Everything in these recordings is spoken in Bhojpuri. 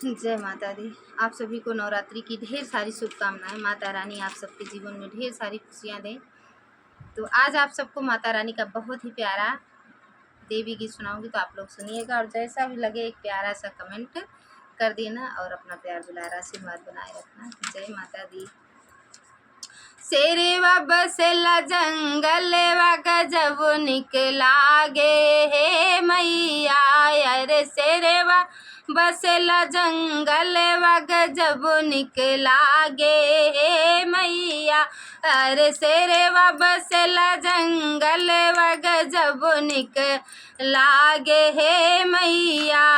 जय माता दी। आप सभी को नवरात्रि की ढेर सारी शुभकामनाएं। माता रानी आप सबके जीवन में ढेर सारी खुशियां दें। तो आज आप सबको माता रानी का बहुत ही प्यारा देवी गीत सुनाऊंगी, तो आप लोग सुनिएगा और जैसा भी लगे एक प्यारा सा कमेंट कर देना और अपना प्यार दुलारा आशीर्वाद बनाए रखना। जय माता दी। शेरेवा बसेला जंगलवा गजब निकला गे हे मैया, अरे शेरेवा बसेला जंगलवा गजब निकला गे हे मैया, अरे शेरेवा बसेला जंगलवा गजब निकला गे हे मैया।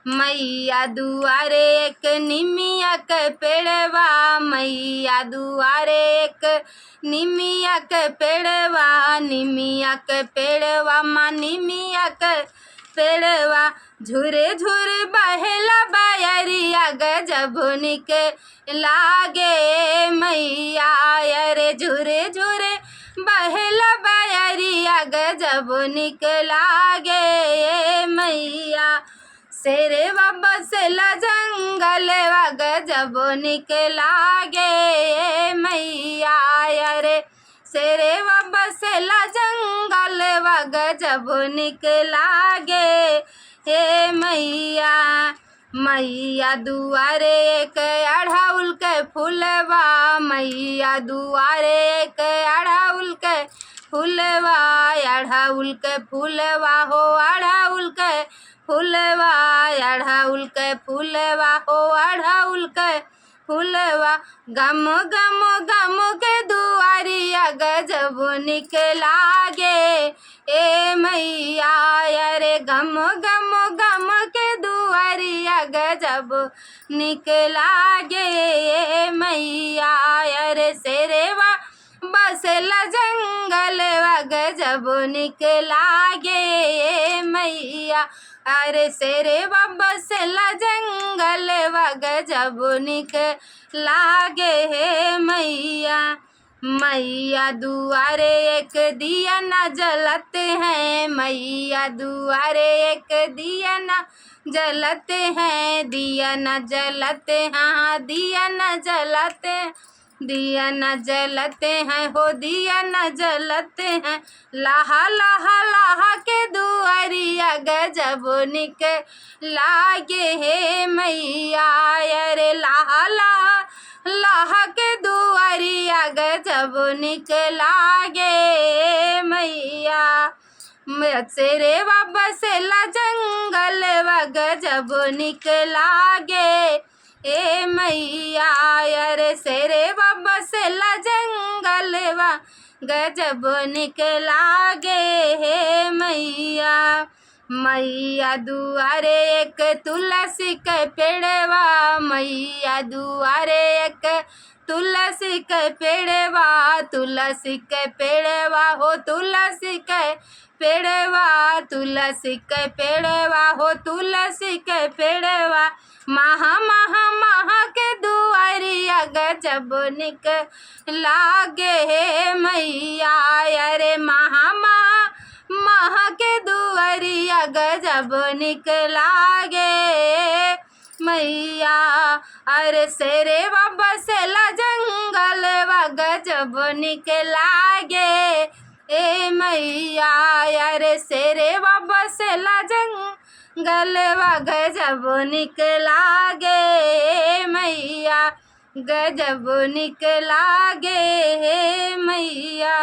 मैया दुआरे एक निमिया के पेड़वा, मैया दुआरे एक निमिया के पेड़वा, निमिया के पेड़वा माँ निमिया के पेड़वा, झुरे झुरे बहेला बायरिया गजब निकला गे मैया, अरे झुरे झुरे बहेला बायरिया गजब निकला गे मैया। शेरेवा बसेला जंगलवा गजब निकला गे मैया, अरे शेरेवा बसेला जंगलवा गजब निकला गे हे मैया। मैया दुआरे एक अढ़ाउल के फूलवा, मैया दुआरे एक अढ़ाउल के फूलवा, अढ़ाउल के फूलवा हो अढ़ाउल के फूलवा, अढ़ाउल के फूलवा हो अढ़ाउल के फूलवा, गम गम गम के दुआरिया गजब निकला गे ए मैया, अरे गम गम गम के दुआरिया गजब निकला गे ए मैया, अरे शेरेवा बसेला जंगलवा गजब निकला गे ए मैया, अरे शेरेवा बसेला जंगलवा गजब निकला गे हे मैया। मैया दुआरे एक दिया न जलते हैं, मैया दुआरे एक दिया न जलते हैं, दिया न जलते हाँ दिया न जलते, दिया न जलते हैं हो दिया न जलते हैं, लाहा लाहा लाहा के दुआरिया गजब निकला गे हे मैया, अरे लाहा लाहा लाहा के दुआरिया गजब निकला गे मैया। शेरेवा बसेला जंगलवा गजब निकला गे ए मैया, अरे शेरेवा बसेला जंगलवा गजब निकला गे हे मैया। मैया दुआरे एक तुलसी के पेड़वा, मैया दुआरे एक तुलसी के पेड़वा, तुलसी के पेड़वा हो तुलसी के पेड़वा, तुलसी के पेड़वा हो तुलसी के पेड़वा, महा महा महा के दुआरिया गजब निकला गे हे मैया, अरे महा महा महा के दुआरिया गजब निकला गे मैया, अरे शेरेवा बसेला जंगलवा गजब निकला गे ए मैया, अरे शेरेवा बसेला जंगलवा गजब निकला गे मैया, गजब निकला गे मैया।